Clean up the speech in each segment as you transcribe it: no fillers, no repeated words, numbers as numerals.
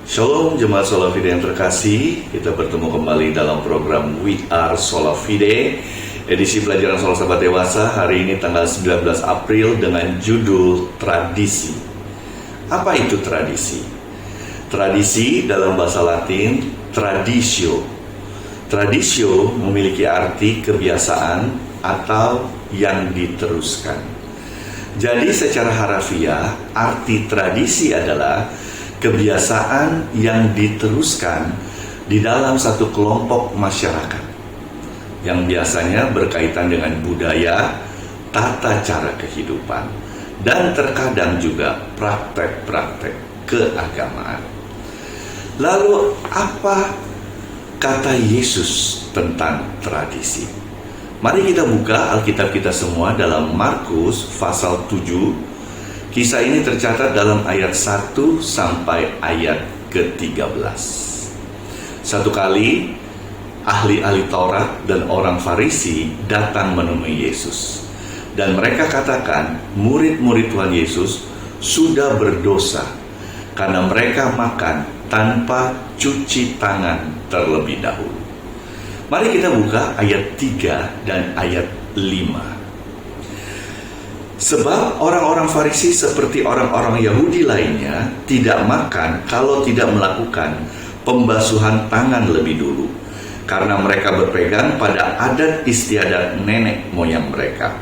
Shalom jemaat Sola Fide yang terkasih, kita bertemu kembali dalam program We Are Sola Fide, edisi pelajaran Sola Sahabat Dewasa hari ini tanggal 19 April dengan judul Tradisi. Apa itu tradisi? Tradisi dalam bahasa Latin, traditio. Traditio memiliki arti kebiasaan atau yang diteruskan. Jadi secara harafiah, arti tradisi adalah kebiasaan yang diteruskan di dalam satu kelompok masyarakat yang biasanya berkaitan dengan budaya, tata cara kehidupan, dan terkadang juga praktek-praktek keagamaan. Lalu apa kata Yesus tentang tradisi? Mari kita buka Alkitab kita semua dalam Markus pasal 7. Kisah ini tercatat dalam ayat 1 sampai ayat ke-13. Satu kali, ahli-ahli Taurat dan orang Farisi datang menemui Yesus. Dan mereka katakan, murid-murid Tuhan Yesus sudah berdosa karena mereka makan tanpa cuci tangan terlebih dahulu. Mari kita buka ayat 3 dan ayat 5. Sebab orang-orang Farisi seperti orang-orang Yahudi lainnya tidak makan kalau tidak melakukan pembasuhan tangan lebih dulu, karena mereka berpegang pada adat istiadat nenek moyang mereka.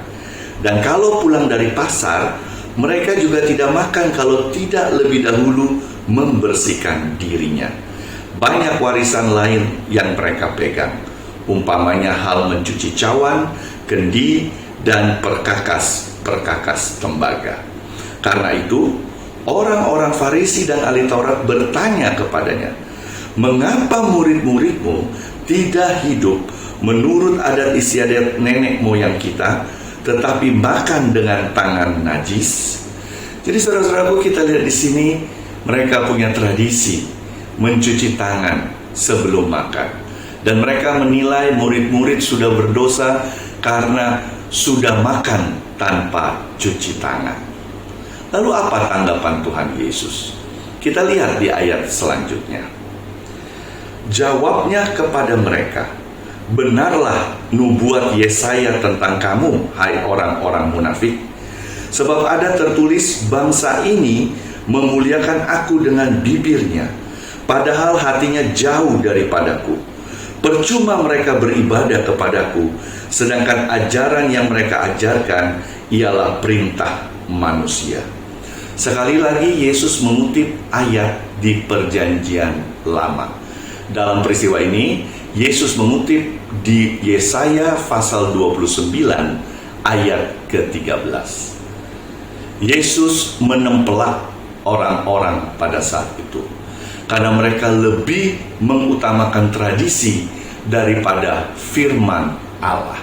Dan kalau pulang dari pasar, mereka juga tidak makan kalau tidak lebih dahulu membersihkan dirinya. Banyak warisan lain yang mereka pegang, umpamanya hal mencuci cawan, kendi, dan perkakas tembaga. Karena itu, orang-orang Farisi dan ahli Taurat bertanya kepadanya, mengapa murid-muridmu tidak hidup menurut adat istiadat nenek moyang kita, tetapi makan dengan tangan najis? Jadi saudara-saudaraku, kita lihat di sini, mereka punya tradisi mencuci tangan sebelum makan. Dan mereka menilai murid-murid sudah berdosa karena sudah makan tanpa cuci tangan. Lalu apa tanggapan Tuhan Yesus? Kita lihat di ayat selanjutnya. Jawabnya kepada mereka, benarlah nubuat Yesaya tentang kamu, hai orang-orang munafik. Sebab ada tertulis, bangsa ini memuliakan aku dengan bibirnya, padahal hatinya jauh daripadaku. Percuma mereka beribadah kepadaku, sedangkan ajaran yang mereka ajarkan ialah perintah manusia. Sekali lagi Yesus mengutip ayat di Perjanjian Lama. Dalam peristiwa ini, Yesus mengutip di Yesaya pasal 29 ayat ke-13. Yesus menempelak orang-orang pada saat itu, karena mereka lebih mengutamakan tradisi daripada firman Allah.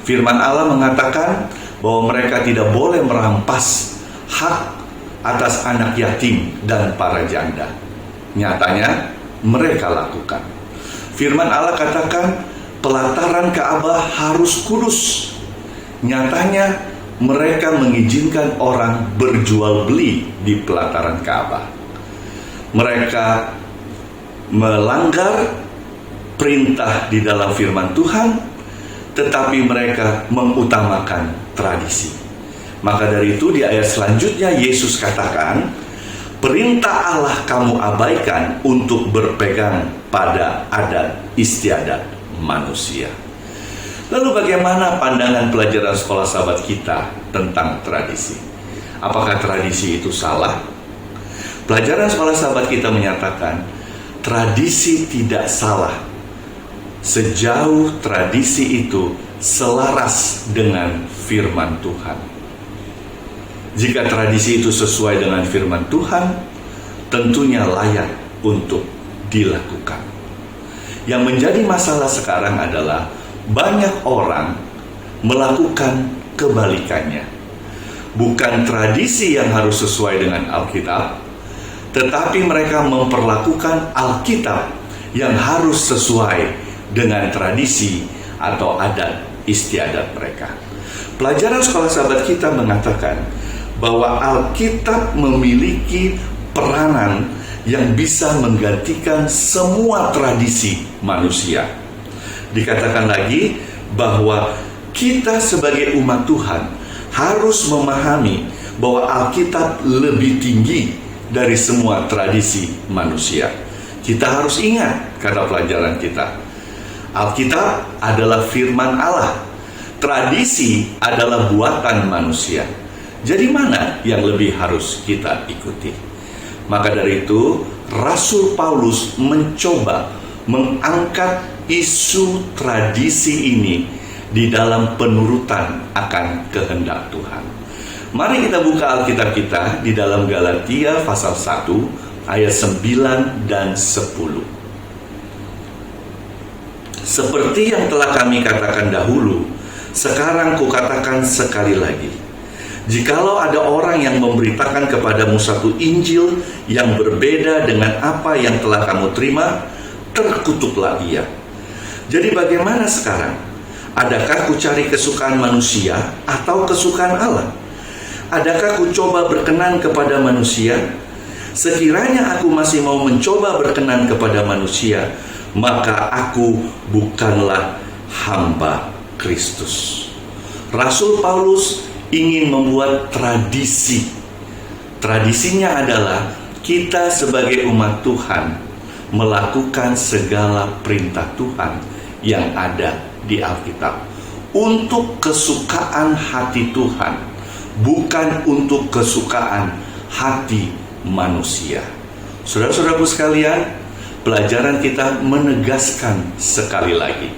Firman Allah mengatakan bahwa mereka tidak boleh merampas hak atas anak yatim dan para janda. Nyatanya mereka lakukan. Firman Allah katakan pelataran Ka'bah harus kudus. Nyatanya mereka mengizinkan orang berjual beli di pelataran Ka'bah. Mereka melanggar perintah di dalam firman Tuhan, tetapi mereka mengutamakan tradisi. Maka dari itu di ayat selanjutnya Yesus katakan, perintah Allah kamu abaikan untuk berpegang pada adat istiadat manusia. Lalu bagaimana pandangan pelajaran sekolah sahabat kita tentang tradisi? Apakah tradisi itu salah? Pelajaran sekolah sahabat kita menyatakan tradisi tidak salah sejauh tradisi itu selaras dengan firman Tuhan. Jika tradisi itu sesuai dengan firman Tuhan, tentunya layak untuk dilakukan. Yang menjadi masalah sekarang adalah banyak orang melakukan kebalikannya. Bukan tradisi yang harus sesuai dengan Alkitab, tetapi mereka memperlakukan Alkitab yang harus sesuai dengan tradisi atau adat istiadat mereka. Pelajaran sekolah sahabat kita mengatakan bahwa Alkitab memiliki peranan yang bisa menggantikan semua tradisi manusia. Dikatakan lagi bahwa kita sebagai umat Tuhan harus memahami bahwa Alkitab lebih tinggi dari semua tradisi manusia. Kita harus ingat kata pelajaran kita. Alkitab adalah firman Allah. Tradisi adalah buatan manusia. Jadi mana yang lebih harus kita ikuti? Maka dari itu, Rasul Paulus mencoba mengangkat isu tradisi ini di dalam penurutan akan kehendak Tuhan. Mari kita buka Alkitab kita di dalam Galatia pasal 1 ayat 9 dan 10. Seperti yang telah kami katakan dahulu, sekarang kukatakan sekali lagi. Jikalau ada orang yang memberitakan kepadamu satu Injil yang berbeda dengan apa yang telah kamu terima, terkutuklah ia. Jadi bagaimana sekarang? Adakah ku cari kesukaan manusia atau kesukaan Allah? Adakah ku coba berkenan kepada manusia? Sekiranya aku masih mau mencoba berkenan kepada manusia, maka aku bukanlah hamba Kristus. Rasul Paulus ingin membuat tradisi. Tradisinya adalah kita sebagai umat Tuhan melakukan segala perintah Tuhan yang ada di Alkitab untuk kesukaan hati Tuhan, bukan untuk kesukaan hati manusia. Saudara-saudaraku sekalian, pelajaran kita menegaskan sekali lagi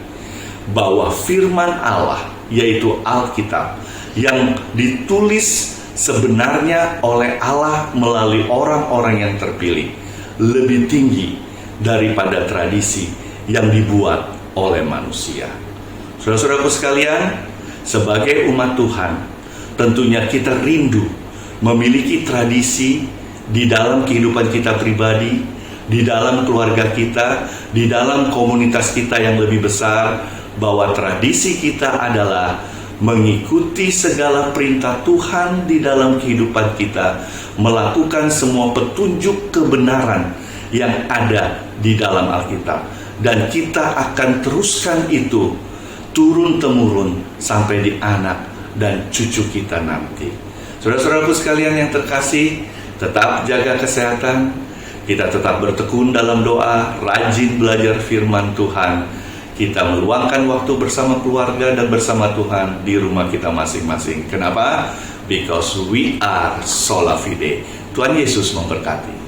bahwa firman Allah, yaitu Alkitab, yang ditulis sebenarnya oleh Allah melalui orang-orang yang terpilih, lebih tinggi daripada tradisi yang dibuat oleh manusia. Saudara-saudaraku sekalian, sebagai umat Tuhan, tentunya kita rindu memiliki tradisi di dalam kehidupan kita pribadi, di dalam keluarga kita, di dalam komunitas kita yang lebih besar, bahwa tradisi kita adalah mengikuti segala perintah Tuhan di dalam kehidupan kita, melakukan semua petunjuk kebenaran yang ada di dalam Alkitab, dan kita akan teruskan itu turun-temurun sampai di anak dan cucu kita nanti. Saudara-saudaraku sekalian yang terkasih, tetap jaga kesehatan, kita tetap bertekun dalam doa, rajin belajar firman Tuhan. Kita meluangkan waktu bersama keluarga dan bersama Tuhan di rumah kita masing-masing. Kenapa? Because we are sola fide. Tuhan Yesus memberkati.